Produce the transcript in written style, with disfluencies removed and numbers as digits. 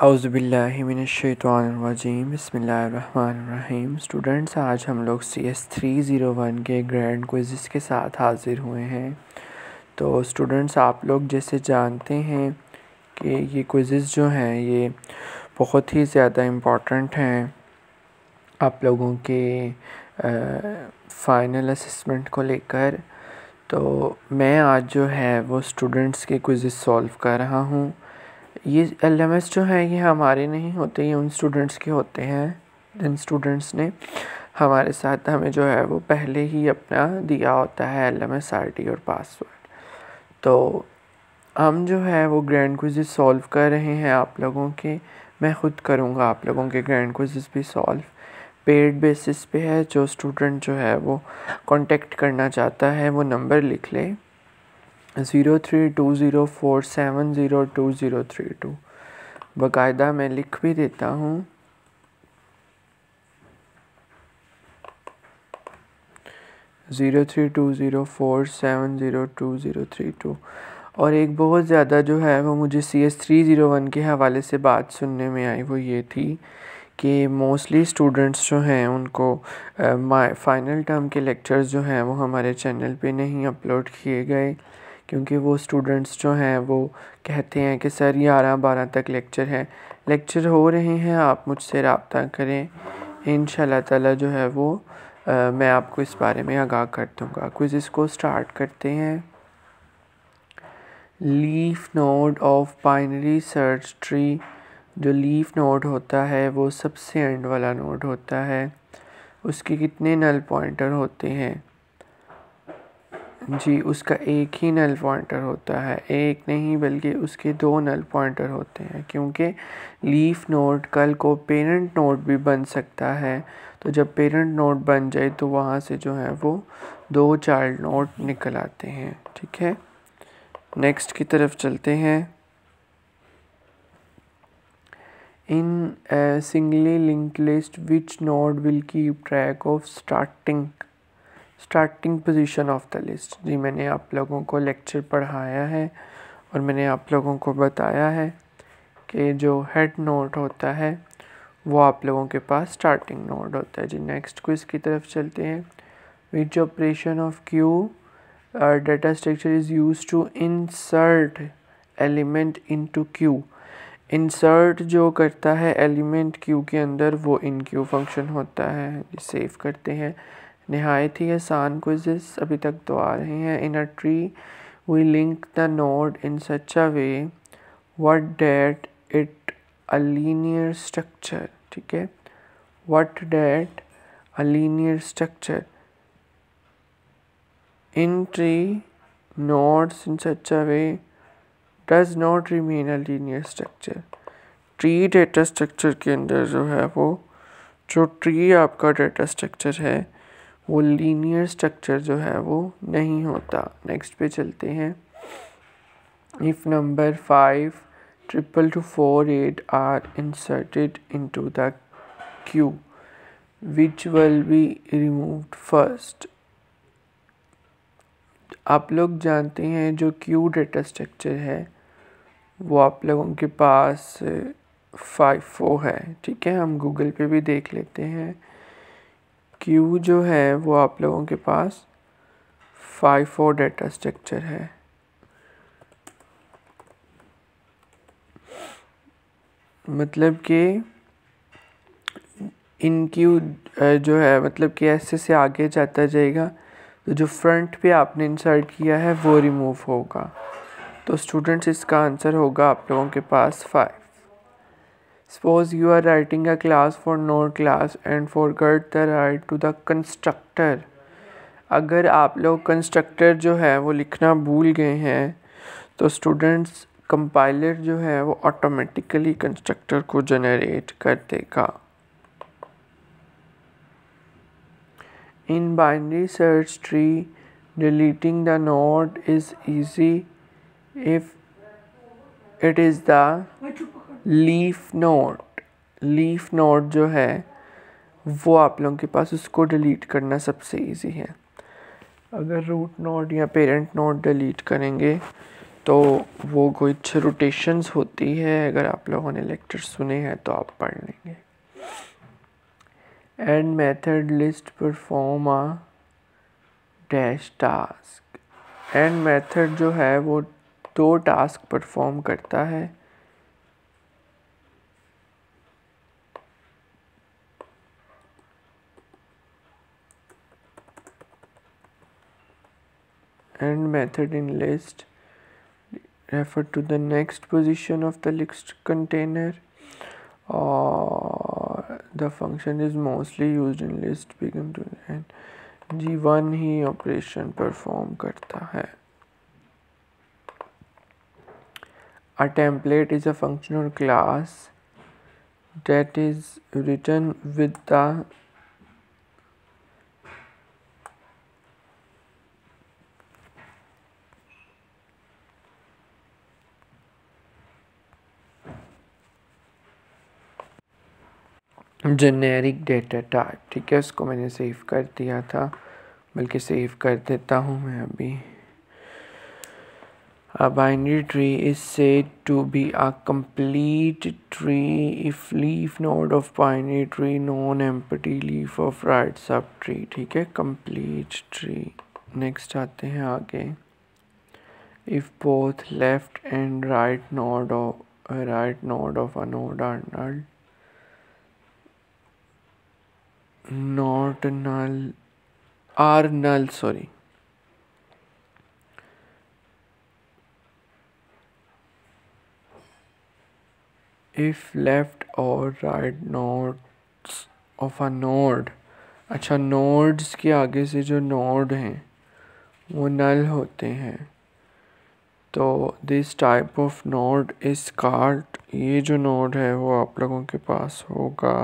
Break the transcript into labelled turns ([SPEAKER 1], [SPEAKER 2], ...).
[SPEAKER 1] औज़ुबिल्लाहिमिनश्शैतानिर्रजीम बिस्मिल्लाहिर्रहमानिर्रहीम। स्टूडेंट्स, आज हम लोग CS301 के ग्रैंड क्विज़ के साथ हाज़िर हुए हैं। तो स्टूडेंट्स, आप लोग जैसे जानते हैं कि ये क्विज़ जो हैं ये बहुत ही ज़्यादा इम्पॉर्टेंट हैं आप लोगों के फ़ाइनल असेसमेंट को लेकर। तो मैं आज जो है वो स्टूडेंट्स के क्विज़ सॉल्व कर रहा हूँ। ये LMS जो है ये हमारे नहीं होते, ये उन स्टूडेंट्स के होते हैं जिन स्टूडेंट्स ने हमारे साथ हमें जो है वो पहले ही अपना दिया होता है LMS ID और पासवर्ड। तो हम जो है वो ग्रैंड क्विज़ सॉल्व कर रहे हैं आप लोगों के। मैं ख़ुद करूँगा आप लोगों के ग्रैंड क्विज़ भी सॉल्व। पेड बेसिस पे है। जो स्टूडेंट जो है वो कांटेक्ट करना चाहता है वो नंबर लिख ले 0320470232। बाकायदा मैं लिख भी देता हूँ। (0320470232) और एक बहुत ज़्यादा जो है वो मुझे CS301 के हवाले से बात सुनने में आई, वो ये थी कि मोस्टली स्टूडेंट्स जो हैं उनको फाइनल टर्म के लेक्चर्स जो हैं वो हमारे चैनल पे नहीं अपलोड किए गए, क्योंकि वो स्टूडेंट्स जो हैं वो कहते हैं कि सर 11-12 तक लेक्चर हो रहे हैं, आप मुझसे रब्ता करें। इंशाल्लाह ताला जो है वो मैं आपको इस बारे में आगाह कर दूँगा। क्विज़ को स्टार्ट करते हैं। Leaf node of binary search tree. जो लीफ नोड होता है वो सबसे एंड वाला नोड होता है। उसके कितने नल पॉइंटर होते हैं? जी, उसका एक ही नल पॉइंटर होता है। एक नहीं बल्कि उसके 2 नल पॉइंटर होते हैं, क्योंकि लीफ नोड कल को पेरेंट नोड भी बन सकता है। तो जब पेरेंट नोड बन जाए तो वहाँ से जो है वो 2 चाइल्ड नोड निकल आते हैं। ठीक है, नेक्स्ट की तरफ चलते हैं। In singly linked list which node will keep track of starting position of the list. जी, मैंने आप लोगों को लेक्चर पढ़ाया है और मैंने आप लोगों को बताया है कि जो हेड नोड होता है वो आप लोगों के पास स्टार्टिंग नोड होता है। जी, नेक्स्ट क्विज़ की तरफ चलते हैं। Which operation of queue data structure is use to insert element into queue. Insert जो करता है एलिमेंट क्यू के अंदर वो इन क्यू फंक्शन होता है। सेव करते हैं। नहायत ही आसान क्विज़ेस अभी तक तो आ रहे हैं। In a tree we link the node in such a way what that it a linear structure. ठीक है, what that a linear structure in tree nodes in such a way does not remain a linear structure. Tree data structure के अंदर जो है वो जो tree आपका data structure है वो लीनियर स्ट्रक्चर जो है वो नहीं होता। नेक्स्ट पे चलते हैं। If number 52248 are inserted into the queue which will be removed first. आप लोग जानते हैं जो क्यू डेटा स्ट्रक्चर है वो आप लोगों के पास 54 है। ठीक है, हम गूगल पे भी देख लेते हैं। क्यू जो है वो आप लोगों के पास 54 डेटा स्ट्रक्चर है। मतलब कि इन क्यू जो है मतलब कि ऐसे से आगे जाता जाएगा तो जो फ्रंट पे आपने इंसर्ट किया है वो रिमूव होगा। तो स्टूडेंट्स, इसका आंसर होगा आप लोगों के पास 5। Suppose you are writing a class for node class and forget the right to the constructor। अगर आप लोग कंस्ट्रक्टर जो है वो लिखना भूल गए हैं तो स्टूडेंट्स कंपाइलर जो है वो ऑटोमेटिकली कंस्ट्रक्टर को जनरेट कर देगा। In binary search tree deleting the node is easy if it is the leaf node. Leaf node जो है वो आप लोगों के पास उसको डिलीट करना सबसे इजी है। अगर रूट नोड या पेरेंट नोड डिलीट करेंगे तो वो कुछ रोटेशंस होती है, अगर आप लोगों ने लेक्चर सुने हैं तो आप पढ़ लेंगे। End method list perform a dash task. End method जो है वो 2 टास्क परफॉर्म करता है। End method in list refer to the next position of the list container, or the function is mostly used in list begin to end। G1 he operation perform करता है। A template is a function or class that is written with the generic data type. ठीक है, उसको मैंने save कर दिया था, बल्कि सेव कर देता हूँ मैं अभी। A binary tree is said to be a complete tree if leaf node of binary tree non-empty leaf of right subtree। ठीक है, complete tree। नेक्स्ट आते हैं आगे। If both left and right node of a node are null, not null, are null, sorry, if left और right nodes of a node, अच्छा nodes के आगे से जो node हैं वो null होते हैं, तो this type of node is called, ये जो node है वो आप लोगों के पास होगा